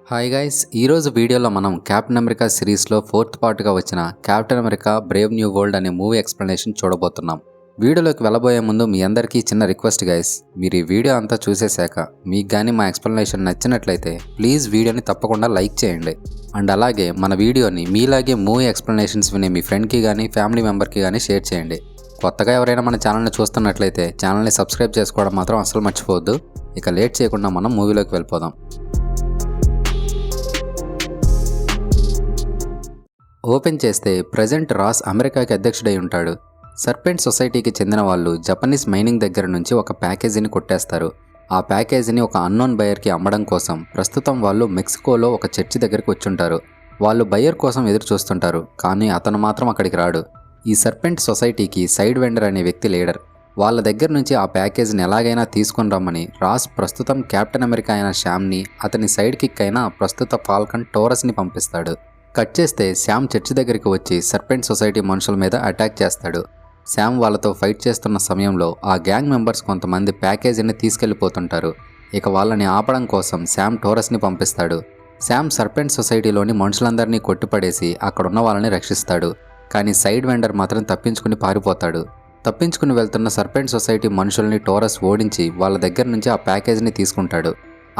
Hi guys, ఈరోజు వీడియోలో మనం క్యాప్టెన్ అమెరికా సిరీస్లో 4th పార్ట్గా వచ్చిన captain America Brave new world అనే మూవీ ఎక్స్ప్లెనేషన్ చూడబోతున్నాం. వీడియోలోకి వెళ్ళబోయే ముందు మీ అందరికీ చిన్న రిక్వెస్ట్ గైస్, మీరు ఈ వీడియో అంతా చూసేశాక మీకు కానీ మా ఎక్స్ప్లెనేషన్ నచ్చినట్లయితే ప్లీజ్ వీడియోని తప్పకుండా లైక్ చేయండి. అండ్ అలాగే మన వీడియోని మీలాగే మూవీ ఎక్స్ప్లెనేషన్స్ వినే మీ ఫ్రెండ్కి కానీ ఫ్యామిలీ మెంబర్కి కానీ షేర్ చేయండి. కొత్తగా ఎవరైనా మన ఛానల్ని చూస్తున్నట్లయితే ఛానల్ని సబ్స్క్రైబ్ చేసుకోవడం మాత్రం అసలు మర్చిపోవద్దు. ఇక లేట్ చేయకుండా మనం మూవీలోకి వెళ్ళిపోదాం. ఓపెన్ చేస్తే ప్రెజెంట్ రాస్ అమెరికాకి అధ్యక్షుడై ఉంటాడు. సర్పెంట్ సొసైటీకి చెందిన వాళ్ళు జపనీస్ మైనింగ్ దగ్గర నుంచి ఒక ప్యాకేజీని కొట్టేస్తారు. ఆ ప్యాకేజీని ఒక అన్నోన్ బయర్కి అమ్మడం కోసం ప్రస్తుతం వాళ్ళు మెక్సికోలో ఒక చర్చి దగ్గరికి వచ్చుంటారు. వాళ్ళు బయర్ కోసం ఎదురు చూస్తుంటారు, కానీ అతను మాత్రం అక్కడికి రాడు. ఈ సర్పెంట్ సొసైటీకి సైడ్ వెండర్ అనే వ్యక్తి లీడర్. వాళ్ళ దగ్గర నుంచి ఆ ప్యాకేజీని ఎలాగైనా తీసుకొని రమ్మని రాస్ ప్రస్తుతం కెప్టెన్ అమెరికా అయిన శామ్ని, అతని సైడ్ కిక్ అయిన ప్రస్తుత ఫాల్కన్ టోరస్ని పంపిస్తాడు. కట్ చేస్తే శామ్ చర్చి దగ్గరికి వచ్చి సర్పెంట్ సొసైటీ మనుషుల మీద అటాక్ చేస్తాడు. శామ్ వాళ్ళతో ఫైట్ చేస్తున్న సమయంలో ఆ గ్యాంగ్ మెంబర్స్ కొంతమంది ప్యాకేజీని తీసుకెళ్లిపోతుంటారు. ఇక వాళ్ళని ఆపడం కోసం శామ్ టోరస్ని పంపిస్తాడు. శామ్ సర్పెంట్ సొసైటీలోని మనుషులందరినీ కొట్టిపడేసి అక్కడున్న వాళ్ళని రక్షిస్తాడు. కానీ సైడ్ వెండర్ మాత్రం తప్పించుకుని పారిపోతాడు. తప్పించుకుని వెళ్తున్న సర్పెంట్ సొసైటీ మనుషుల్ని టోరస్ ఓడించి వాళ్ళ దగ్గర నుంచి ఆ ప్యాకేజీని తీసుకుంటాడు.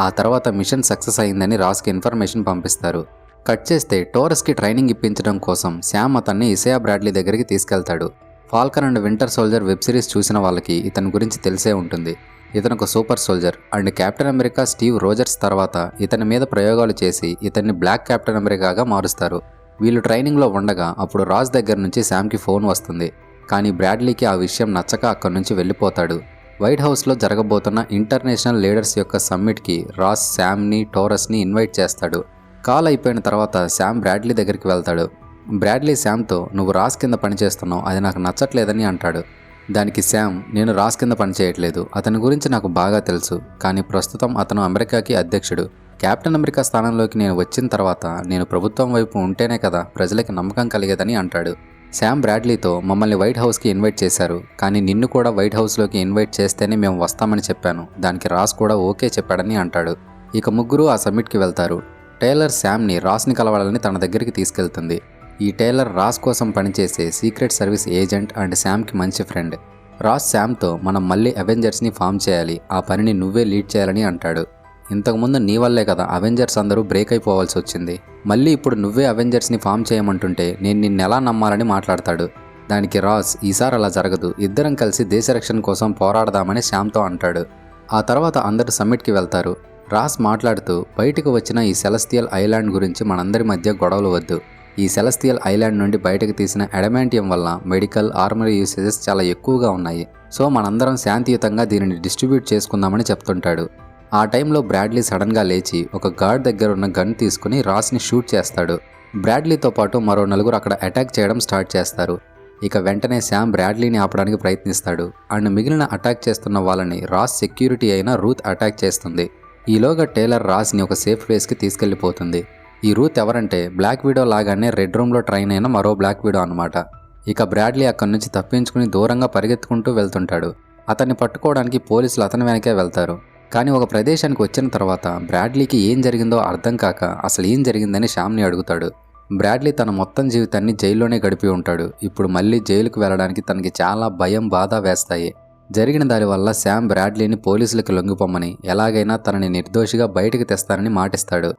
ఆ తర్వాత మిషన్ సక్సెస్ అయిందని రాస్కి ఇన్ఫర్మేషన్ పంపిస్తారు. కట్ చేస్తే టోరస్కి ట్రైనింగ్ ఇప్పించడం కోసం శామ్ అతన్ని ఇసయా బ్రాడ్లీ దగ్గరికి తీసుకెళ్తాడు. Falcon and winter soldier web series చూసిన వాళ్ళకి ఇతని గురించి తెలిసే ఉంటుంది. ఇతను ఒక super soldier and captain America Steve Rogers తర్వాత ఇతని మీద ప్రయోగాలు చేసి ఇతన్ని బ్లాక్ కెప్టెన్ అమెరికాగా మారుస్తారు. వీళ్ళు ట్రైనింగ్లో ఉండగా అప్పుడు రాజ్ దగ్గర నుంచి శామ్కి ఫోన్ వస్తుంది. కానీ బ్రాడ్లీకి ఆ విషయం నచ్చక అక్కడి నుంచి వెళ్ళిపోతాడు. వైట్ హౌస్లో జరగబోతున్న ఇంటర్నేషనల్ లీడర్స్ యొక్క సమ్మిట్కి రాజ్ శామ్ని టోరస్ని ఇన్వైట్ చేస్తాడు. కాల్ అయిపోయిన తర్వాత శామ్ బ్రాడ్లీ దగ్గరికి వెళ్తాడు. బ్రాడ్లీ శామ్తో, నువ్వు రాస్ కింద పనిచేస్తున్నావు, అది నాకు నచ్చట్లేదని అంటాడు. దానికి శామ్, నేను రాస్ కింద పనిచేయట్లేదు, అతని గురించి నాకు బాగా తెలుసు, కానీ ప్రస్తుతం అతను అమెరికాకి అధ్యక్షుడు. కెప్టెన్ అమెరికా స్థానంలోకి నేను వచ్చిన తర్వాత నేను ప్రభుత్వం వైపు ఉంటేనే కదా ప్రజలకి నమ్మకం కలిగేదని అంటాడు. శామ్ బ్రాడ్లీతో, మమ్మల్ని వైట్ హౌస్కి ఇన్వైట్ చేశారు, కానీ నిన్ను కూడా వైట్ హౌస్లోకి ఇన్వైట్ చేస్తేనే మేము వస్తామని చెప్పాను, దానికి రాస్ కూడా ఓకే చెప్పాడని అంటాడు. ఇక ముగ్గురు ఆ సమ్మిట్కి వెళ్తారు. టేలర్ శామ్ని రాస్ని కలవాలని తన దగ్గరికి తీసుకెళ్తుంది. ఈ టేలర్ రాస్ కోసం పనిచేసే సీక్రెట్ సర్వీస్ ఏజెంట్ అండ్ శామ్కి మంచి ఫ్రెండ్. రాస్ శామ్తో, మనం మళ్ళీ అవెంజర్స్ని ఫామ్ చేయాలి, ఆ పనిని నువ్వే లీడ్ చేయాలని అంటాడు. ఇంతకుముందు నీ వల్లే కదా అవెంజర్స్ అందరూ బ్రేక్ అయిపోవాల్సి వచ్చింది, మళ్ళీ ఇప్పుడు నువ్వే అవెంజర్స్ని ఫామ్ చేయమంటుంటే నేను నిన్నెలా నమ్మాలని మాట్లాడతాడు. దానికి రాస్, ఈసారి అలా జరగదు, ఇద్దరం కలిసి దేశ రక్షణ కోసం పోరాడదామని శామ్తో అంటాడు. ఆ తర్వాత అందరూ సమ్మిట్కి వెళ్తారు. రాస్ మాట్లాడుతూ, బయటకు వచ్చిన ఈ సెలెస్టియల్ ఐలాండ్ గురించి మనందరి మధ్య గొడవలు వద్దు. ఈ సెలెస్టియల్ ఐలాండ్ నుండి బయటకు తీసిన అడమాంటియం వల్ల మెడికల్ ఆర్మరీ యూసేజెస్ చాలా ఎక్కువగా ఉన్నాయి. సో మనందరం శాంతియుతంగా దీనిని డిస్ట్రిబ్యూట్ చేసుకుందామని చెప్తుంటాడు. ఆ టైంలో బ్రాడ్లీ సడన్గా లేచి ఒక గార్డ్ దగ్గర ఉన్న గన్ తీసుకుని రాస్ని షూట్ చేస్తాడు. బ్రాడ్లీతో పాటు మరో నలుగురు అక్కడ అటాక్ చేయడం స్టార్ట్ చేస్తారు. ఇక వెంటనే శామ్ బ్రాడ్లీని ఆపడానికి ప్రయత్నిస్తాడు అండ్ మిగిలిన అటాక్ చేస్తున్న వాళ్ళని రాస్ సెక్యూరిటీ అయిన రూత్ అటాక్ చేస్తుంది. ఈలోగా టేలర్ రాస్ని ఒక సేఫ్ ప్లేస్కి తీసుకెళ్లిపోతుంది. ఈ రూత్ ఎవరంటే బ్లాక్ విడో లాగానే రెడ్ రూమ్లో ట్రైన్ అయిన మరో బ్లాక్ విడో అనమాట. ఇక బ్రాడ్లీ అక్కడి నుంచి తప్పించుకుని దూరంగా పరిగెత్తుకుంటూ వెళ్తుంటాడు. అతన్ని పట్టుకోవడానికి పోలీసులు అతని వెనకే వెళ్తారు. కానీ ఒక ప్రదేశానికి వచ్చిన తర్వాత బ్రాడ్లీకి ఏం జరిగిందో అర్థం కాక అసలు ఏం జరిగిందని శామ్ని అడుగుతాడు. బ్రాడ్లీ తన మొత్తం జీవితాన్ని జైల్లోనే గడిపి ఉంటాడు. ఇప్పుడు మళ్ళీ జైలుకు వెళ్ళడానికి తనకి చాలా భయం, బాధ వేస్తాయి. జరిగిన దానివల్ల శామ్ బ్రాడ్లీని పోలీసులకు లొంగిపోమ్మని, ఎలాగైనా తనని నిర్దోషిగా బయటకు తెస్తానని మాటిస్తాడు.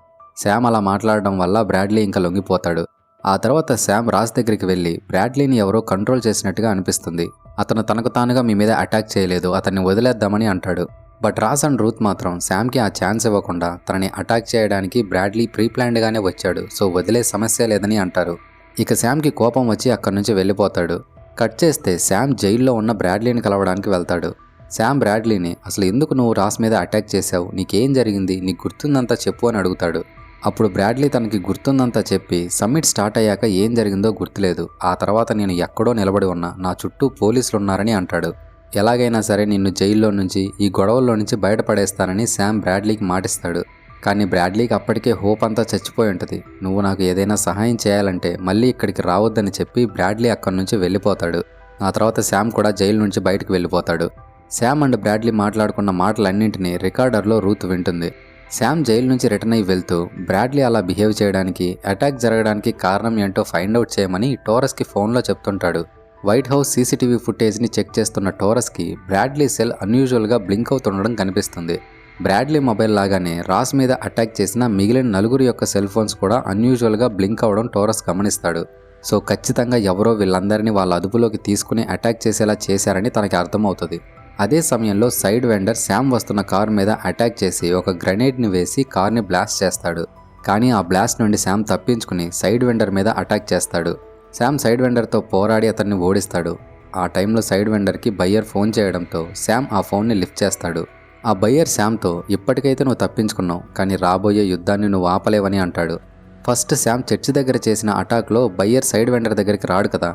శామ్ అలా మాట్లాడడం వల్ల బ్రాడ్లీ ఇంకా లొంగిపోతాడు. ఆ తర్వాత శామ్ రాస్ దగ్గరికి వెళ్ళి, బ్రాడ్లీని ఎవరో కంట్రోల్ చేసినట్టుగా అనిపిస్తుంది, అతను తనకు తానుగా మీ మీద అటాక్ చేయలేదు, అతన్ని వదిలేద్దామని అంటాడు. బట్ రాస్ అండ్ రూత్ మాత్రం శామ్కి ఆ ఛాన్స్ ఇవ్వకుండా తనని అటాక్ చేయడానికి బ్రాడ్లీ ప్రీప్లాన్డ్గానే వచ్చాడు, సో వదిలే సమస్య లేదని అంటారు. ఇక శామ్కి కోపం వచ్చి అక్కడి నుంచి వెళ్ళిపోతాడు. కట్ చేస్తే శామ్ జైల్లో ఉన్న బ్రాడ్లీని కలవడానికి వెళ్తాడు. శామ్ బ్రాడ్లీని, అసలు ఎందుకు నువ్వు రాస్ మీద అటాక్ చేశావు, నీకేం జరిగింది, నీకు గుర్తుందంతా చెప్పు అని అడుగుతాడు. అప్పుడు బ్రాడ్లీ తనకి గుర్తుందంతా చెప్పి, సమ్మిట్ స్టార్ట్ అయ్యాక ఏం జరిగిందో గుర్తులేదు, ఆ తర్వాత నేను ఎక్కడో నిలబడి ఉన్నా, నా చుట్టూ పోలీసులు ఉన్నారని అంటాడు. ఎలాగైనా సరే నిన్ను జైల్లో నుంచి, ఈ గొడవల్లో నుంచి బయటపడేస్తానని శామ్ బ్రాడ్లీకి మాటిస్తాడు. కానీ బ్రాడ్లీకి అప్పటికే హోప్ అంతా చచ్చిపోయి ఉంటుంది. నువ్వు నాకు ఏదైనా సహాయం చేయాలంటే మళ్ళీ ఇక్కడికి రావద్దని చెప్పి బ్రాడ్లీ అక్కడి నుంచి వెళ్ళిపోతాడు. ఆ తర్వాత శామ్ కూడా జైలు నుంచి బయటకు వెళ్ళిపోతాడు. శామ్ అండ్ బ్రాడ్లీ మాట్లాడుకున్న మాటలన్నింటినీ రికార్డర్లో రూత్ వింటుంది. శామ్ జైలు నుంచి రిటర్న్ అయ్యి వెళ్తూ బ్రాడ్లీ అలా బిహేవ్ చేయడానికి, అటాక్ జరగడానికి కారణం ఏంటో ఫైండ్ అవుట్ చేయమని టోరస్కి ఫోన్లో చెప్తుంటాడు. వైట్ హౌస్ సీసీటీవీ ఫుటేజ్ని చెక్ చేస్తున్న టోరస్కి బ్రాడ్లీ సెల్ అన్యూజువల్గా బ్లింక్ అవుతుండడం కనిపిస్తుంది. బ్రాడ్లీ మొబైల్ లాగానే రాస్ మీద అటాక్ చేసిన మిగిలిన నలుగురు యొక్క సెల్ ఫోన్స్ కూడా అన్యూజువల్గా బ్లింక్ అవడం టోరస్ గమనిస్తాడు. సో ఖచ్చితంగా ఎవరో వీళ్ళందరినీ వాళ్ళ అదుపులోకి తీసుకుని అటాక్ చేసేలా చేశారని తనకి అర్థమవుతుంది. అదే సమయంలో సైడ్ వెండర్ శామ్ వస్తున్న కార్ మీద అటాక్ చేసి ఒక గ్రెనేడ్ని వేసి కార్ని బ్లాస్ట్ చేస్తాడు. కానీ ఆ బ్లాస్ట్ నుండి శామ్ తప్పించుకుని సైడ్ వెండర్ మీద అటాక్ చేస్తాడు. శామ్ సైడ్ వెండర్తో పోరాడి అతన్ని ఓడిస్తాడు. ఆ టైంలో సైడ్ వెండర్కి బయ్యర్ ఫోన్ చేయడంతో శామ్ ఆ ఫోన్ని లిఫ్ట్ చేస్తాడు. ఆ బయ్యర్ శామ్తో ఇప్పటికైతే నువ్వు తప్పించుకున్నావు, కానీ రాబోయే యుద్ధాన్ని నువ్వు ఆపలేవని అంటాడు. ఫస్ట్ శామ్ చర్చి దగ్గర చేసిన అటాక్లో బయ్యర్ సైడ్ వెండర్ దగ్గరికి రాడు కదా,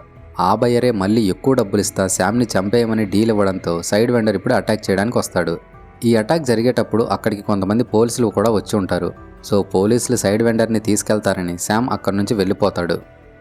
ఆ బయ్యరే మళ్ళీ ఎక్కువ డబ్బులు ఇస్తా శామ్ని చంపేయమని డీల్ ఇవ్వడంతో సైడ్ వెండర్ ఇప్పుడు అటాక్ చేయడానికి వస్తాడు. ఈ అటాక్ జరిగేటప్పుడు అక్కడికి కొంతమంది పోలీసులు కూడా వచ్చి ఉంటారు. సో పోలీసులు సైడ్ వెండర్ని తీసుకెళ్తారని శామ్ అక్కడి నుంచి వెళ్ళిపోతాడు.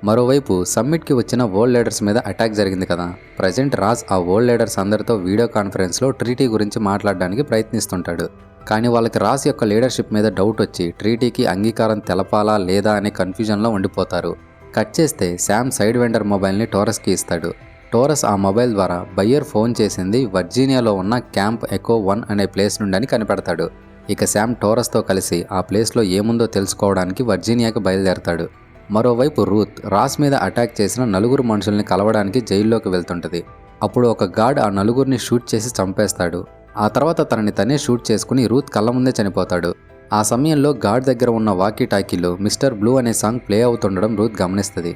మరోవైపు సమ్మిట్కి వచ్చిన వరల్డ్ లీడర్స్ మీద అటాక్ జరిగింది కదా, ప్రజెంట్ రాజ్ ఆ వరల్డ్ లీడర్స్ అందరితో వీడియో కాన్ఫరెన్స్లో ట్రీటీ గురించి మాట్లాడడానికి ప్రయత్నిస్తుంటాడు. కానీ వాళ్ళకి రాజ్ యొక్క లీడర్షిప్ మీద డౌట్ వచ్చి ట్రీటీకి అంగీకారం తెలపాలా లేదా అనే కన్ఫ్యూజన్లో ఉండిపోతారు. కట్ చేస్తే శామ్ సైడ్ వెండర్ మొబైల్ని టోరస్కి ఇస్తాడు. టోరస్ ఆ మొబైల్ ద్వారా బయ్యర్ ఫోన్ చేసింది వర్జీనియాలో ఉన్న క్యాంప్ ఎకో 1 అనే ప్లేస్ నుండి అని కనిపెడతాడు. ఇక శామ్ టోరస్తో కలిసి ఆ ప్లేస్లో ఏముందో తెలుసుకోవడానికి వర్జీనియాకి బయలుదేరతాడు. మరోవైపు రూత్ రాస్ మీద అటాక్ చేసిన నలుగురు మనుషుల్ని కలవడానికి జైల్లోకి వెళ్తుంటది. అప్పుడు ఒక గార్డ్ ఆ నలుగురిని షూట్ చేసి చంపేస్తాడు. ఆ తర్వాత తనని తనే షూట్ చేసుకుని రూత్ కళ్ళ ముందే చనిపోతాడు. ఆ సమయంలో గార్డ్ దగ్గర ఉన్న వాకీ టాకీలో మిస్టర్ బ్లూ అనే సాంగ్ ప్లే అవుతుండడం రూత్ గమనిస్తుంది.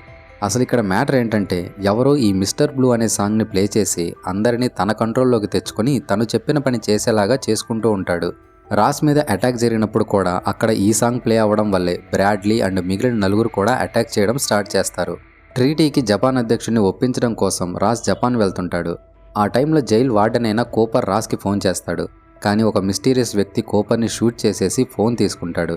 అసలు ఇక్కడ మ్యాటర్ ఏంటంటే ఎవరో ఈ మిస్టర్ బ్లూ అనే సాంగ్ని ప్లే చేసి అందరినీ తన కంట్రోల్లోకి తెచ్చుకొని తను చెప్పిన పని చేసేలాగా చేసుకుంటూ ఉంటాడు. రాస్ మీద అటాక్ జరిగినప్పుడు కూడా అక్కడ ఈ సాంగ్ ప్లే అవ్వడం వల్లే బ్రాడ్లీ అండ్ మిగిలిన నలుగురు కూడా అటాక్ చేయడం స్టార్ట్ చేస్తారు. ట్రీటీకి జపాన్ అధ్యక్షుడిని ఒప్పించడం కోసం రాస్ జపాన్ వెళ్తుంటాడు. ఆ టైంలో జైల్ వార్డెన్ అయిన కోపర్ రాస్కి ఫోన్ చేస్తాడు. కానీ ఒక మిస్టీరియస్ వ్యక్తి కోపర్ని షూట్ చేసేసి ఫోన్ తీసుకుంటాడు.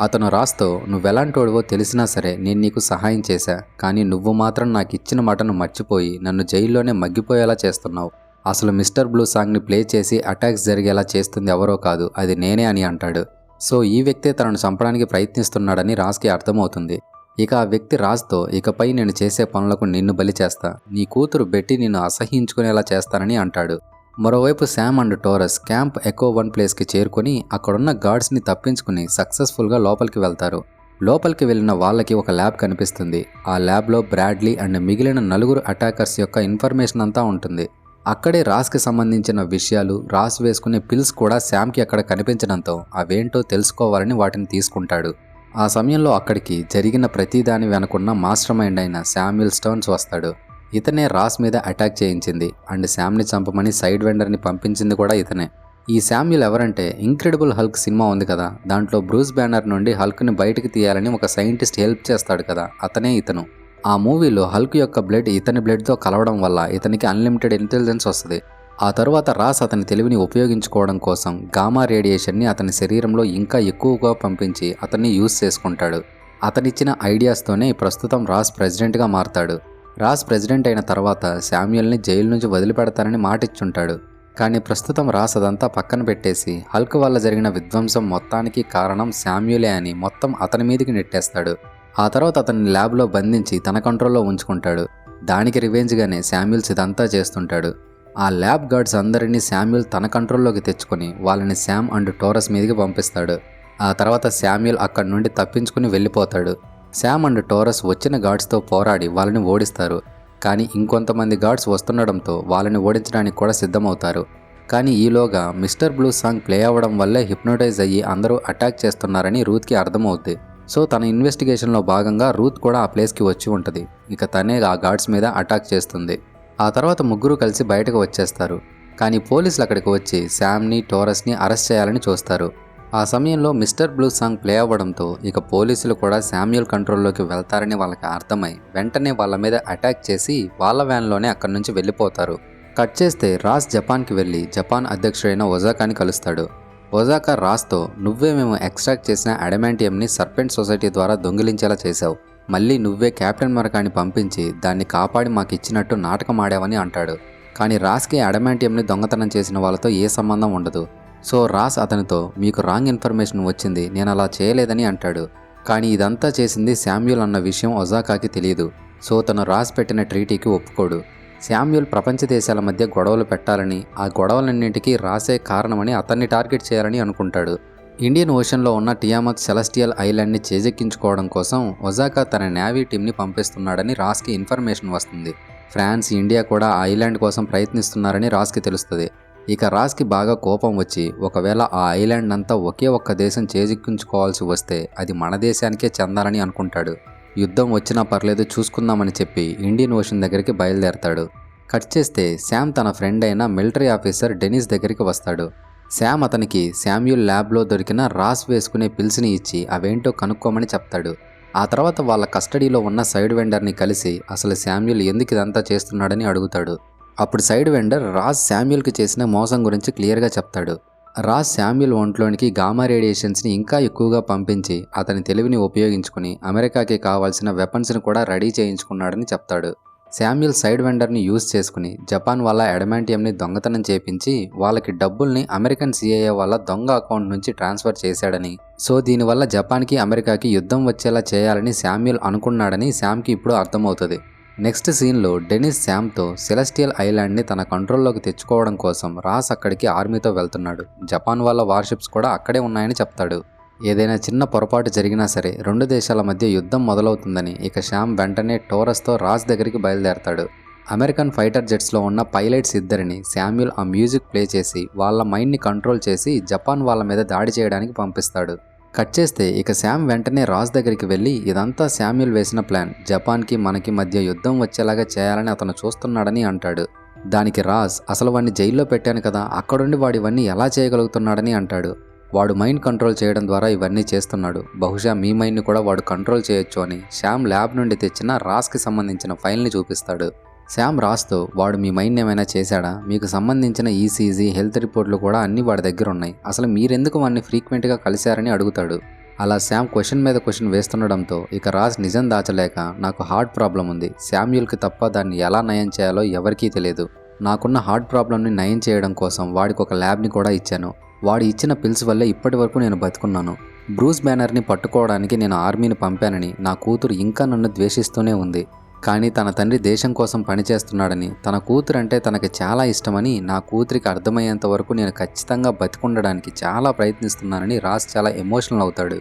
అతను రాస్తో నువ్వెలాంటోడివో తెలిసినా సరే నేను నీకు సహాయం చేశా, కానీ నువ్వు మాత్రం నాకు ఇచ్చిన మాటను మర్చిపోయి నన్ను జైల్లోనే మగ్గిపోయేలా చేస్తున్నావు. అసలు మిస్టర్ బ్లూ సాంగ్ని ప్లే చేసి అటాక్స్ జరిగేలా చేస్తుంది ఎవరో కాదు, అది నేనే అని అంటాడు. సో ఈ వ్యక్తే తనను చంపడానికి ప్రయత్నిస్తున్నాడని రాస్కి అర్థమవుతుంది. ఇక ఆ వ్యక్తి రాజ్తో ఇకపై నేను చేసే పనులకు నిన్ను బలి చేస్తా, నీ కూతురు బెట్టి నిన్ను అసహ్యించుకునేలా చేస్తానని అంటాడు. మరోవైపు Sam and Taurus Camp Echo 1 ప్లేస్కి చేరుకొని అక్కడున్న గార్డ్స్ని తప్పించుకుని సక్సెస్ఫుల్గా లోపలికి వెళ్తారు. లోపలికి వెళ్ళిన వాళ్ళకి ఒక ల్యాబ్ కనిపిస్తుంది. ఆ ల్యాబ్లో బ్రాడ్లీ అండ్ మిగిలిన నలుగురు అటాకర్స్ యొక్క ఇన్ఫర్మేషన్ అంతా ఉంటుంది. అక్కడే రాస్కి సంబంధించిన విషయాలు, రాస్ వేసుకునే పిల్స్ కూడా శామ్కి అక్కడ కనిపించడంతో అవేంటో తెలుసుకోవాలని వాటిని తీసుకుంటాడు. ఆ సమయంలో అక్కడికి జరిగిన ప్రతిదాని వెనుకున్న మాస్టర్ మైండ్ అయిన శామ్యూల్ స్టోన్స్ వస్తాడు. ఇతనే రాస్ మీద అటాక్ చేయించింది అండ్ శామ్ని చంపమని సైడ్ వెండర్ని పంపించింది కూడా ఇతనే. ఈ శామ్యూల్ ఎవరంటే ఇంక్రెడిబుల్ హల్క్ సినిమా ఉంది కదా, దాంట్లో బ్రూస్ బ్యానర్ నుండి హల్క్ని బయటికి తీయాలని ఒక సైంటిస్ట్ హెల్ప్ చేస్తాడు కదా, అతనే ఇతను. ఆ మూవీలో హల్క్ యొక్క బ్లడ్ ఇతని బ్లడ్తో కలవడం వల్ల ఇతనికి అన్లిమిటెడ్ ఇంటెలిజెన్స్ వస్తుంది. ఆ తర్వాత రాస్ అతని తెలివిని ఉపయోగించుకోవడం కోసం గామా రేడియేషన్ని అతని శరీరంలో ఇంకా ఎక్కువగా పంపించి అతన్ని యూజ్ చేసుకుంటాడు. అతనిచ్చిన ఐడియాస్తోనే ప్రస్తుతం రాస్ ప్రెసిడెంట్గా మారతాడు. రాస్ ప్రెసిడెంట్ అయిన తర్వాత శామ్యూల్ని జైలు నుంచి వదిలిపెడతానని మాటిచ్చుంటాడు. కానీ ప్రస్తుతం రాస్ అదంతా పక్కన పెట్టేసి హల్క్ వల్ల జరిగిన విధ్వంసం మొత్తానికి కారణం శామ్యూలే అని మొత్తం అతని మీదకి నెట్టేస్తాడు. ఆ తర్వాత అతన్ని ల్యాబ్లో బంధించి తన కంట్రోల్లో ఉంచుకుంటాడు. దానికి రివెంజ్గానే శామ్యూల్స్ ఇదంతా చేస్తుంటాడు. ఆ ల్యాబ్ గార్డ్స్ అందరినీ శామ్యూల్ తన కంట్రోల్లోకి తెచ్చుకొని వాళ్ళని శామ్ అండ్ టోరస్ మీదకి పంపిస్తాడు. ఆ తర్వాత శామ్యూల్ అక్కడి నుండి తప్పించుకుని వెళ్ళిపోతాడు. శామ్ అండ్ టోరస్ వచ్చిన గార్డ్స్తో పోరాడి వాళ్ళని ఓడిస్తారు. కానీ ఇంకొంతమంది గార్డ్స్ వస్తుండడంతో వాళ్ళని ఓడించడానికి కూడా సిద్ధమవుతారు. కానీ ఈలోగా మిస్టర్ బ్లూ సాంగ్ ప్లే అవ్వడం వల్లే హిప్నోటైజ్ అయ్యి అందరూ అటాక్ చేస్తున్నారని రూత్కి అర్థమవుద్ది. సో తన ఇన్వెస్టిగేషన్లో భాగంగా రూత్ కూడా ఆ ప్లేస్కి వచ్చి ఉంటుంది. ఇక తనే ఆ గార్డ్స్ మీద అటాక్ చేస్తుంది. ఆ తర్వాత ముగ్గురు కలిసి బయటకు వచ్చేస్తారు. కానీ పోలీసులు అక్కడికి వచ్చి శామ్ని టోరస్ని అరెస్ట్ చేయాలని చూస్తారు. ఆ సమయంలో మిస్టర్ బ్లూ సాంగ్ ప్లే అవ్వడంతో ఇక పోలీసులు కూడా శామ్యూల్ కంట్రోల్లోకి వెళ్తారని వాళ్ళకి అర్థమై వెంటనే వాళ్ళ మీద అటాక్ చేసి వాళ్ళ వ్యాన్లోనే అక్కడి నుంచి వెళ్ళిపోతారు. కట్ చేస్తే రాస్ జపాన్కి వెళ్ళి జపాన్ అధ్యక్షుడైన ఒజాకాని కలుస్తాడు. ఒజాకా రాస్తో నువ్వే మేము ఎక్స్ట్రాక్ట్ చేసిన అడమాంటియంని సర్పెంట్ సొసైటీ ద్వారా దొంగిలించేలా చేశావు, మళ్ళీ నువ్వే కెప్టెన్ అమెరికాని పంపించి దాన్ని కాపాడి మాకు ఇచ్చినట్టు నాటకం ఆడావని అంటాడు. కానీ రాస్కి అడమాంటియంని దొంగతనం చేసిన వాళ్ళతో ఏ సంబంధం ఉండదు. సో రాస్ అతనితో మీకు రాంగ్ ఇన్ఫర్మేషన్ వచ్చింది, నేను అలా చేయలేదని అంటాడు. కానీ ఇదంతా చేసింది శామ్యూల్ అన్న విషయం ఒజాకాకి తెలియదు. సో తను రాస్ పెట్టిన ట్రీటీకి ఒప్పుకోడు. శామ్యూల్ ప్రపంచ దేశాల మధ్య గొడవలు పెట్టాలని, ఆ గొడవలన్నింటికీ రాసే కారణమని అతన్ని టార్గెట్ చేయాలని అనుకుంటాడు. ఇండియన్ ఓషన్లో ఉన్న టియామత్ సెలెస్టియల్ ఐలాండ్ని చేజెక్కించుకోవడం కోసం ఒజాకా తన నేవీ టీంని పంపిస్తున్నాడని రాస్కి ఇన్ఫర్మేషన్ వస్తుంది. ఫ్రాన్స్, ఇండియా కూడా ఆ ఐలాండ్ కోసం ప్రయత్నిస్తున్నారని రాస్కి తెలుస్తుంది. ఇక రాస్కి బాగా కోపం వచ్చి ఒకవేళ ఆ ఐలాండ్ అంతా ఒకే ఒక్క దేశం చేజెక్కించుకోవాల్సి వస్తే అది మన దేశానికే చెందాలని అనుకుంటాడు. యుద్ధం వచ్చినా పర్లేదు చూసుకుందామని చెప్పి ఇండియన్ ఓషన్ దగ్గరికి బయలుదేరతాడు. కట్ చేస్తే శామ్ తన ఫ్రెండ్ అయిన మిలిటరీ ఆఫీసర్ డెనిస్ దగ్గరికి వస్తాడు. శామ్ అతనికి శామ్యూల్ ల్యాబ్లో దొరికిన రాస్ వేసుకునే పిల్స్ని ఇచ్చి అవేంటో కనుక్కోమని చెప్తాడు. ఆ తర్వాత వాళ్ళ కస్టడీలో ఉన్న సైడ్ వెండర్ని కలిసి అసలు శామ్యూల్ ఎందుకు ఇదంతా చేస్తున్నాడని అడుగుతాడు. అప్పుడు సైడ్ వెండర్ రాస్ శామ్యూల్కి చేసిన మోసం గురించి క్లియర్గా చెప్తాడు. రాస్ శామ్యూల్ ఒంట్లోనికి గామా రేడియేషన్స్ని ఇంకా ఎక్కువగా పంపించి అతని తెలివిని ఉపయోగించుకుని అమెరికాకి కావాల్సిన వెపన్స్ని కూడా రెడీ చేయించుకున్నాడని చెప్తాడు. శామ్యూల్ సైడ్ వెండర్ని యూజ్ చేసుకుని జపాన్ వాళ్ళ అడమాంటియంని దొంగతనం చేపించి వాళ్ళకి డబ్బుల్ని అమెరికన్ సిఐఏ వాళ్ళ దొంగ అకౌంట్ నుంచి ట్రాన్స్ఫర్ చేశాడని, సో దీనివల్ల జపాన్కి అమెరికాకి యుద్ధం వచ్చేలా చేయాలని శామ్యూల్ అనుకున్నాడని శామ్కి ఇప్పుడు అర్థమవుతుంది. నెక్స్ట్ సీన్లో డెనిస్ శామ్తో సెలెస్టియల్ ఐలాండ్ని తన కంట్రోల్లోకి తెచ్చుకోవడం కోసం రాస్ అక్కడికి ఆర్మీతో వెళ్తున్నాడు. జపాన్ వాళ్ళ వార్షిప్స్ కూడా అక్కడే ఉన్నాయని చెప్తాడు. ఏదైనా చిన్న పొరపాటు జరిగినా సరే రెండు దేశాల మధ్య యుద్ధం మొదలవుతుందని ఇక శామ్ వెంటనే టోరస్తో రాస్ దగ్గరికి బయలుదేరతాడు. అమెరికన్ ఫైటర్ జెట్స్లో ఉన్న పైలట్స్ ఇద్దరిని శామ్యూల్ ఆ మ్యూజిక్ ప్లే చేసి వాళ్ళ మైండ్ని కంట్రోల్ చేసి జపాన్ వాళ్ళ మీద దాడి చేయడానికి పంపిస్తాడు. కట్ చేస్తే ఇక శామ్ వెంటనే రాస్ దగ్గరికి వెళ్ళి ఇదంతా శామ్యూల్ వేసిన ప్లాన్, జపాన్కి మనకి మధ్య యుద్ధం వచ్చేలాగా చేయాలని అతను చూస్తున్నాడని అంటాడు. దానికి రాస్ అసలు వాడిని జైల్లో పెట్టాను కదా, అక్కడుండి వాడు ఇవన్నీ ఎలా చేయగలుగుతున్నాడని అంటాడు. వాడు మైండ్ కంట్రోల్ చేయడం ద్వారా ఇవన్నీ చేస్తున్నాడు, బహుశా మీ మైండ్ని కూడా వాడు కంట్రోల్ చేయొచ్చు అని శామ్ ల్యాబ్ నుండి తెచ్చిన రాస్కి సంబంధించిన ఫైల్ని చూపిస్తాడు. శామ్ రాస్తో వాడు మీ మైండ్ ఏమైనా చేశాడా, మీకు సంబంధించిన ఈసీజీ హెల్త్ రిపోర్ట్లు కూడా అన్నీ వాడి దగ్గర ఉన్నాయి, అసలు మీరెందుకు వాడిని ఫ్రీక్వెంట్గా కలిశారని అడుగుతాడు. అలా శామ్ క్వశ్చన్ మీద క్వశ్చన్ వేస్తుండడంతో ఇక రాస్ నిజం దాచలేక నాకు హార్ట్ ప్రాబ్లం ఉంది, శామ్యూల్కి తప్ప దాన్ని ఎలా నయం చేయాలో ఎవరికీ తెలియదు, నాకున్న హార్ట్ ప్రాబ్లంని నయం చేయడం కోసం వాడికి ఒక ల్యాబ్ని కూడా ఇచ్చాను, వాడు ఇచ్చిన పిల్స్ వల్లే ఇప్పటి వరకు నేను బతుకున్నాను, బ్రూస్ బ్యానర్ని పట్టుకోవడానికి నేను ఆర్మీని పంపానని నా కూతురు ఇంకా నన్ను ద్వేషిస్తూనే ఉంది, కానీ తన తండ్రి దేశం కోసం పనిచేస్తున్నాడని, తన కూతురు అంటే తనకి చాలా ఇష్టమని నా కూతురికి అర్థమయ్యేంత వరకు నేను ఖచ్చితంగా బతికుండడానికి చాలా ప్రయత్నిస్తున్నానని రాస్ చాలా ఎమోషనల్ అవుతాడు.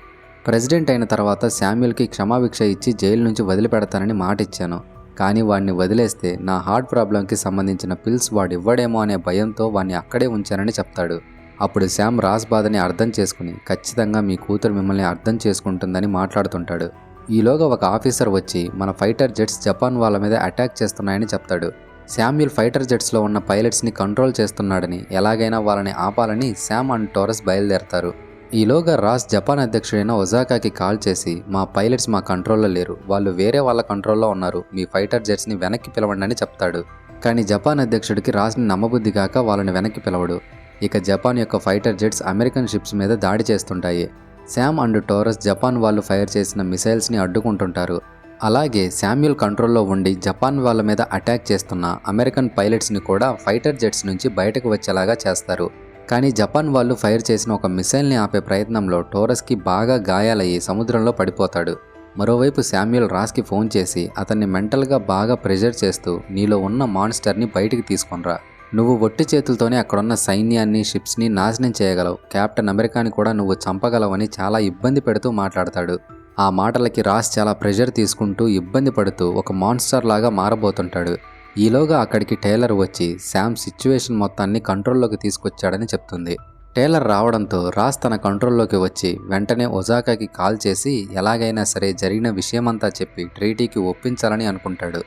ప్రెసిడెంట్ అయిన తర్వాత శామ్యూల్కి క్షమాభిక్ష ఇచ్చి జైలు నుంచి వదిలిపెడతానని మాట ఇచ్చాను, కానీ వాడిని వదిలేస్తే నా హార్ట్ ప్రాబ్లంకి సంబంధించిన పిల్స్ వాడు ఇవ్వడేమో అనే భయంతో వాడిని అక్కడే ఉంచానని చెప్తాడు. అప్పుడు శామ్ రాస్ బాధని అర్థం చేసుకుని ఖచ్చితంగా మీ కూతురు మిమ్మల్ని అర్థం చేసుకుంటుందని మాట్లాడుతుంటాడు. ఈలోగా ఒక ఆఫీసర్ వచ్చి మన ఫైటర్ జెట్స్ జపాన్ వాళ్ళ మీద అటాక్ చేస్తున్నాయని చెప్తాడు. శామ్యూల్ ఫైటర్ జెట్స్లో ఉన్న పైలట్స్ని కంట్రోల్ చేస్తున్నాడని, ఎలాగైనా వాళ్ళని ఆపాలని శామ్ అండ్ టోరస్ బయలుదేరతారు. ఈలోగా రాస్ జపాన్ అధ్యక్షుడైన ఒజాకాకి కాల్ చేసి మా పైలట్స్ మా కంట్రోల్లో లేరు, వాళ్ళు వేరే వాళ్ళ కంట్రోల్లో ఉన్నారు, మీ ఫైటర్ జెట్స్ని వెనక్కి పిలవండి అని చెప్తాడు. కానీ జపాన్ అధ్యక్షుడికి రాస్ని నమ్మబుద్ధి కాక వాళ్ళని వెనక్కి పిలవడు. ఇక జపాన్ యొక్క ఫైటర్ జెట్స్ అమెరికన్ షిప్స్ మీద దాడి చేస్తుంటాయి. శామ్ అండ్ టోరస్ జపాన్ వాళ్ళు ఫైర్ చేసిన మిసైల్స్ని అడ్డుకుంటుంటారు. అలాగే శామ్యూల్ కంట్రోల్లో ఉండి జపాన్ వాళ్ళ మీద అటాక్ చేస్తున్న అమెరికన్ పైలట్స్ని కూడా ఫైటర్ జెట్స్ నుంచి బయటకు వచ్చేలాగా చేస్తారు. కానీ జపాన్ వాళ్ళు ఫైర్ చేసిన ఒక మిసైల్ని ఆపే ప్రయత్నంలో టోరస్కి బాగా గాయాలయ్యి సముద్రంలో పడిపోతాడు. మరోవైపు శామ్యూల్ రాస్కి ఫోన్ చేసి అతన్ని మెంటల్గా బాగా ప్రెషర్ చేస్తూ నీలో ఉన్న మాన్స్టర్ని బయటికి తీసుకొనిరా, నువ్వు ఒట్టి చేతులతోనే అక్కడున్న సైన్యాన్ని షిప్స్ని నాశనం చేయగలవు, కెప్టెన్ అమెరికాని కూడా నువ్వు చంపగలవని చాలా ఇబ్బంది పెడుతూ మాట్లాడతాడు. ఆ మాటలకి రాస్ చాలా ప్రెషర్ తీసుకుంటూ ఇబ్బంది పడుతూ ఒక మాన్స్టర్ లాగా మారబోతుంటాడు. ఈలోగా అక్కడికి టేలర్ వచ్చి శామ్ సిచ్యువేషన్ మొత్తాన్ని కంట్రోల్లోకి తీసుకొచ్చాడని చెప్తుంది. టేలర్ రావడంతో రాస్ తన కంట్రోల్లోకి వచ్చి వెంటనే ఒజాకాకి కాల్ చేసి ఎలాగైనా సరే జరిగిన విషయమంతా చెప్పి ట్రీటీకి ఒప్పించాలని అనుకుంటాడు.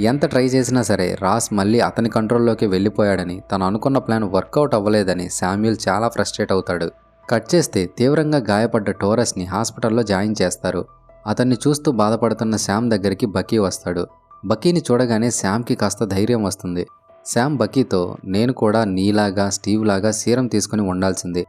ఎంత ట్రై చేసినా సరే రాస్ మళ్ళీ అతని కంట్రోల్లోకి వెళ్ళిపోయాడని, తను అనుకున్న ప్లాన్ వర్కౌట్ అవ్వలేదని శామ్యూల్ చాలా ఫ్రస్ట్రేట్ అవుతాడు. కట్ చేస్తే తీవ్రంగా గాయపడ్డ టోరస్ని హాస్పిటల్లో జాయిన్ చేస్తారు. అతన్ని చూస్తూ బాధపడుతున్న శామ్ దగ్గరికి బకీ వస్తాడు. బకీని చూడగానే శామ్కి కాస్త ధైర్యం వస్తుంది. శామ్ బకీతో నేను కూడా నీలాగా స్టీవ్ లాగా సీరం తీసుకుని ఉండాల్సింది,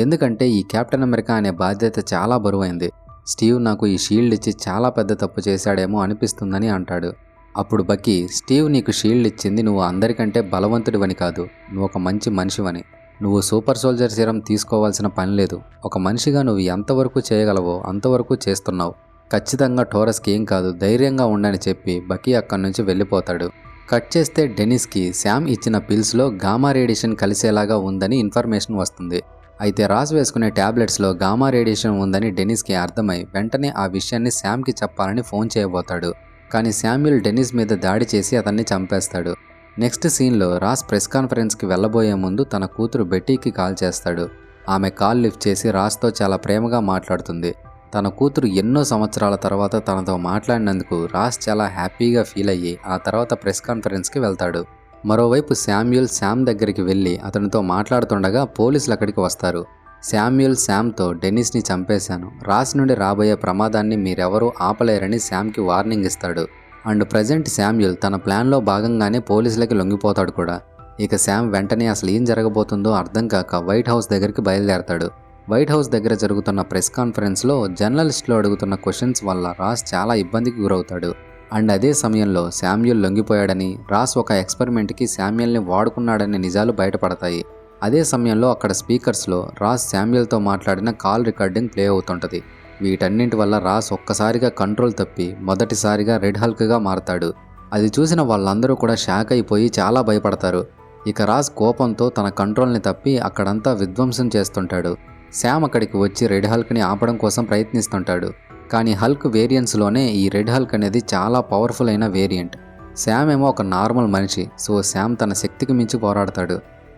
ఎందుకంటే ఈ కెప్టెన్ అమెరికా అనే బాధ్యత చాలా బరువైంది, స్టీవ్ నాకు ఈ షీల్డ్ ఇచ్చి చాలా పెద్ద తప్పు చేశాడేమో అనిపిస్తుందని అంటాడు. అప్పుడు బకీ స్టీవ్ నీకు షీల్డ్ ఇచ్చింది నువ్వు అందరికంటే బలవంతుడివని కాదు, నువ్వు ఒక మంచి మనిషివని, నువ్వు సూపర్ సోల్జర్ సీరం తీసుకోవాల్సిన పని లేదు. ఒక మనిషిగా నువ్వు ఎంతవరకు చేయగలవో అంతవరకు చేస్తున్నావు. ఖచ్చితంగా టోరస్కి ఏం కాదు, ధైర్యంగా ఉండని చెప్పి బకీ అక్కడి నుంచి వెళ్ళిపోతాడు. కట్ చేస్తే డెనిస్కి శామ్ ఇచ్చిన పిల్స్లో గామా రేడియేషన్ కలిసేలాగా ఉందని ఇన్ఫర్మేషన్ వస్తుంది. అయితే రాస్ వేసుకునే ట్యాబ్లెట్స్లో గామా రేడియేషన్ ఉందని డెనిస్కి అర్థమై వెంటనే ఆ విషయాన్ని శామ్కి చెప్పాలని ఫోన్ చేయబోతాడు. కానీ శామ్యూల్ డెనిస్ మీద దాడి చేసి అతన్ని చంపేస్తాడు. నెక్స్ట్ సీన్లో రాస్ ప్రెస్ కాన్ఫరెన్స్కి వెళ్ళబోయే ముందు తన కూతురు బెట్టీకి కాల్ చేస్తాడు. ఆమె కాల్ లిఫ్ట్ చేసి రాస్తో చాలా ప్రేమగా మాట్లాడుతుంది. తన కూతురు ఎన్నో సంవత్సరాల తర్వాత తనతో మాట్లాడినందుకు రాస్ చాలా హ్యాపీగా ఫీల్ అయ్యి ఆ తర్వాత ప్రెస్ కాన్ఫరెన్స్కి వెళ్తాడు. మరోవైపు శామ్యూల్ శామ్ దగ్గరికి వెళ్ళి అతనితో మాట్లాడుతుండగా పోలీసులు అక్కడికి వస్తారు. శామ్యూల్ శామ్తో డెనిస్ని చంపేశాను, రాస్ నుండి రాబోయే ప్రమాదాన్ని మీరెవరూ ఆపలేరని శామ్కి వార్నింగ్ ఇస్తాడు. అండ్ ప్రజెంట్ శామ్యూల్ తన ప్లాన్లో భాగంగానే పోలీసులకి లొంగిపోతాడు కూడా. ఇక శామ్ వెంటనే అసలు ఏం జరగబోతుందో అర్థం కాక వైట్ హౌస్ దగ్గరికి బయలుదేరతాడు. వైట్ హౌస్ దగ్గర జరుగుతున్న ప్రెస్ కాన్ఫరెన్స్లో జర్నలిస్టులు అడుగుతున్న క్వశ్చన్స్ వల్ల రాస్ చాలా ఇబ్బందికి గురవుతాడు. అండ్ అదే సమయంలో శామ్యూల్ లొంగిపోయాడని, రాస్ ఒక ఎక్స్పెరిమెంట్కి శామ్యూల్ని వాడుకున్నాడనే నిజాలు బయటపడతాయి. అదే సమయంలో అక్కడ స్పీకర్స్లో రాస్ శామ్యూల్తో మాట్లాడిన కాల్ రికార్డింగ్ ప్లే అవుతుంటుంది. వీటన్నింటి వల్ల రాస్ ఒక్కసారిగా కంట్రోల్ తప్పి మొదటిసారిగా రెడ్ హల్క్గా మారతాడు. అది చూసిన వాళ్ళందరూ కూడా షాక్ అయిపోయి చాలా భయపడతారు. ఇక రాస్ కోపంతో తన కంట్రోల్ని తప్పి అక్కడంతా విధ్వంసం చేస్తుంటాడు. శామ్ అక్కడికి వచ్చి రెడ్ హల్క్ని ఆపడం కోసం ప్రయత్నిస్తుంటాడు. కానీ హల్క్ వేరియంట్స్లోనే ఈ రెడ్ హల్క్ అనేది చాలా పవర్ఫుల్ అయిన వేరియంట్. శామ్ ఏమో ఒక నార్మల్ మనిషి, సో శామ్ తన శక్తికి మించి పోరాడతాడు.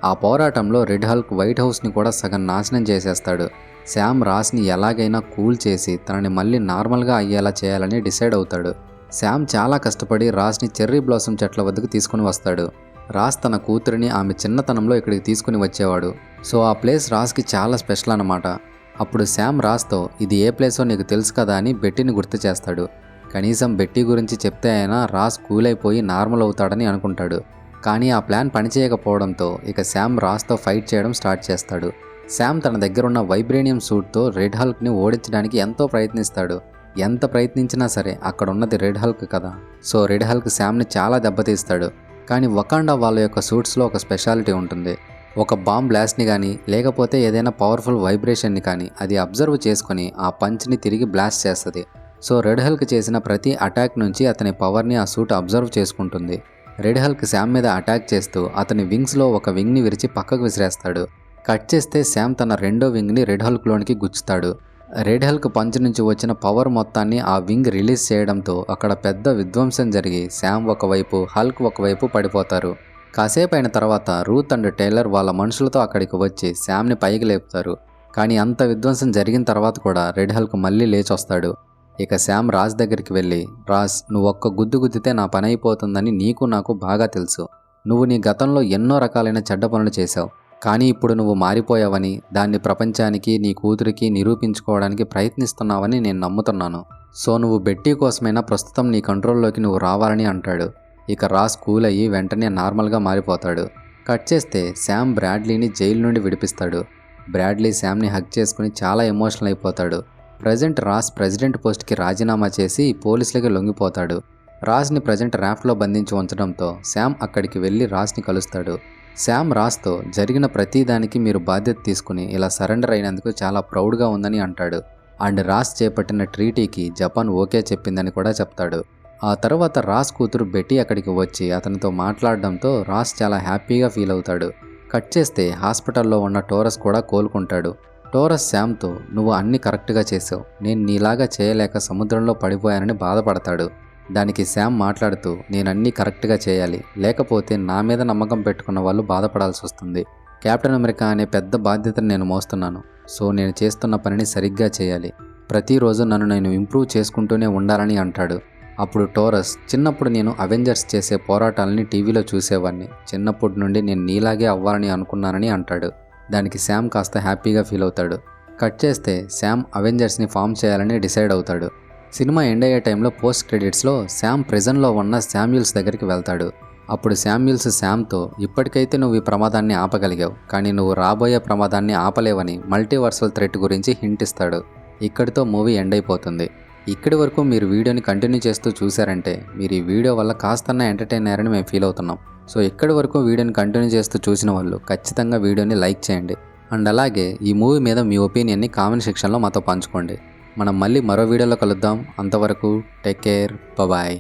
ఆ పోరాటంలో రెడ్ హల్క్ వైట్ హౌస్ని కూడా సగం నాశనం చేసేస్తాడు. శామ్ రాస్ని ఎలాగైనా కూల్ చేసి తనని మళ్ళీ నార్మల్గా అయ్యేలా చేయాలని డిసైడ్ అవుతాడు. శామ్ చాలా కష్టపడి రాస్ని చెర్రీ బ్లాసమ్ చెట్ల వద్దకు తీసుకుని వస్తాడు. రాస్ తన కూతురిని ఆమె చిన్నతనంలో ఇక్కడికి తీసుకుని వచ్చేవాడు. సో ఆ ప్లేస్ రాస్కి చాలా స్పెషల్ అన్నమాట. అప్పుడు శామ్ రాస్తో ఇది ఏ ప్లేసో నీకు తెలుసు కదా అని బెట్టీని గుర్తు చేస్తాడు. కనీసం బెట్టీ గురించి చెప్తే అయినా రాస్ కూల్ అయిపోయి నార్మల్ అవుతాడని అనుకుంటాడు. కానీ ఆ ప్లాన్ పనిచేయకపోవడంతో ఇక శామ్ రాస్తో ఫైట్ చేయడం స్టార్ట్ చేస్తాడు. శామ్ తన దగ్గరున్న వైబ్రేనియం సూట్తో రెడ్ హల్క్ని ఓడించడానికి ఎంతో ప్రయత్నిస్తాడు. ఎంత ప్రయత్నించినా సరే అక్కడ ఉన్నది రెడ్ హల్క్ కదా. సో రెడ్ హల్క్ శామ్ని చాలా దెబ్బతీస్తాడు. కానీ వకాండా వాళ్ళ యొక్క సూట్స్లో ఒక స్పెషాలిటీ ఉంటుంది. ఒక బాంబ్ బ్లాస్ట్ని కానీ లేకపోతే ఏదైనా పవర్ఫుల్ వైబ్రేషన్ని కానీ అది అబ్జర్వ్ చేసుకొని ఆ పంచ్ని తిరిగి బ్లాస్ట్ చేస్తుంది. సో రెడ్ హల్క్ చేసిన ప్రతి అటాక్ నుంచి అతని పవర్ని ఆ సూట్ అబ్జర్వ్ చేసుకుంటుంది. రెడ్ హల్క్ శామ్ మీద అటాక్ చేస్తూ అతని వింగ్స్లో ఒక వింగ్ని విరిచి పక్కకు విసిరేస్తాడు. కట్ చేస్తే శామ్ తన రెండో వింగ్ని రెడ్ హల్క్లోనికి గుచ్చుతాడు. రెడ్ హల్క్ పంచ్ నుంచి వచ్చిన పవర్ మొత్తాన్ని ఆ వింగ్ రిలీజ్ చేయడంతో అక్కడ పెద్ద విధ్వంసం జరిగి శామ్ ఒకవైపు హల్క్ ఒకవైపు పడిపోతారు. కాసేపు అయిన తర్వాత రూత్ అండ్ టైలర్ వాళ్ళ మనుషులతో అక్కడికి వచ్చి శామ్ని పైకి లేపుతారు. కానీ అంత విధ్వంసం జరిగిన తర్వాత కూడా రెడ్ హల్క్ మళ్ళీ లేచొస్తాడు. ఇక శామ్ రాజ్ దగ్గరికి వెళ్ళి, రాజ్, నువ్వు ఒక్క గుద్దు గుద్దితే నా పని అయిపోతుందని నీకు నాకు బాగా తెలుసు. నువ్వు నీ గతంలో ఎన్నో రకాలైన చెడ్డ పనులు చేశావు. కానీ ఇప్పుడు నువ్వు మారిపోయావని, దాన్ని ప్రపంచానికి నీ కూతురికి నిరూపించుకోవడానికి ప్రయత్నిస్తున్నావని నేను నమ్ముతున్నాను. సో నువ్వు బెట్టీ కోసమైనా ప్రస్తుతం నీ కంట్రోల్లోకి నువ్వు రావాలని అంటాడు. ఇక రాస్ కూల్ అయ్యి వెంటనే నార్మల్గా మారిపోతాడు. కట్ చేస్తే శామ్ బ్రాడ్లీని జైలు నుండి విడిపిస్తాడు. బ్రాడ్లీ శామ్ని హగ్ చేసుకుని చాలా ఎమోషనల్ అయిపోతాడు. ప్రజెంట్ రాస్ ప్రెసిడెంట్ పోస్ట్కి రాజీనామా చేసి పోలీసులకి లొంగిపోతాడు. రాస్ని ప్రజెంట్ ర్యాఫ్ట్లో బంధించి ఉంచడంతో శామ్ అక్కడికి వెళ్ళి రాస్ని కలుస్తాడు. శామ్ రాస్తో జరిగిన ప్రతిదానికి మీరు బాధ్యత తీసుకుని ఇలా సరెండర్ అయినందుకు చాలా ప్రౌడ్గా ఉందని అంటాడు. అండ్ రాస్ చేపట్టిన ట్రీటీకి జపాన్ ఓకే చెప్పిందని కూడా చెప్తాడు. ఆ తర్వాత రాస్ కూతురు బెట్టీ అక్కడికి వచ్చి అతనితో మాట్లాడడంతో రాస్ చాలా హ్యాపీగా ఫీల్ అవుతాడు. కట్ చేస్తే హాస్పిటల్లో ఉన్న టోరస్ కూడా కోలుకుంటాడు. టోరస్ శామ్తో, నువ్వు అన్నీ కరెక్ట్గా చేసావు, నేను నీలాగా చేయలేక సముద్రంలో పడిపోయానని బాధపడతాడు. దానికి శామ్ మాట్లాడుతూ, నేనన్నీ కరెక్ట్గా చేయాలి, లేకపోతే నా మీద నమ్మకం పెట్టుకున్న వాళ్ళు బాధపడాల్సి వస్తుంది. కెప్టెన్ అమెరికా అనే పెద్ద బాధ్యతను నేను మోస్తున్నాను. సో నేను చేస్తున్న పనిని సరిగ్గా చేయాలి. ప్రతిరోజు నన్ను నేను ఇంప్రూవ్ చేసుకుంటూనే ఉండాలని అంటాడు. అప్పుడు టోరస్, చిన్నప్పుడు నేను అవెంజర్స్ చేసే పోరాటాలని టీవీలో చూసేవాడిని. చిన్నప్పటి నుండి నేను నీలాగే అవ్వాలని అనుకున్నానని అంటాడు. దానికి శామ్ కాస్త హ్యాపీగా ఫీల్ అవుతాడు. కట్ చేస్తే శామ్ అవెంజర్స్ని ఫామ్ చేయాలని డిసైడ్ అవుతాడు. సినిమా ఎండ్ అయ్యే టైంలో పోస్ట్ క్రెడిట్స్లో శామ్ ప్రిజన్లో ఉన్న శామ్యూల్స్ దగ్గరికి వెళ్తాడు. అప్పుడు శామ్యూల్స్ శామ్తో, ఇప్పటికైతే నువ్వు ఈ ప్రమాదాన్ని ఆపగలిగావు, కానీ నువ్వు రాబోయే ప్రమాదాన్ని ఆపలేవని మల్టీవర్సల్ థ్రెట్ గురించి హింట్ ఇస్తాడు. ఇక్కడితో మూవీ ఎండ్ అయిపోతుంది. ఇక్కడి వరకు మీరు వీడియోని కంటిన్యూ చేస్తూ చూసారంటే మీరు ఈ వీడియో వల్ల కాస్తన్నా ఎంటర్టైన్ అయ్యారని మేము ఫీల్ అవుతున్నాం. సో ఇక్కడి వరకు వీడియోని కంటిన్యూ చేస్తూ చూసిన వాళ్ళు ఖచ్చితంగా వీడియోని లైక్ చేయండి. అండ్ అలాగే ఈ మూవీ మీద మీ ఒపీనియన్ని కామెంట్ సెక్షన్లో మాతో పంచుకోండి. మనం మళ్ళీ మరో వీడియోలో కలుద్దాం. అంతవరకు టేక్ కేర్, బాయ్.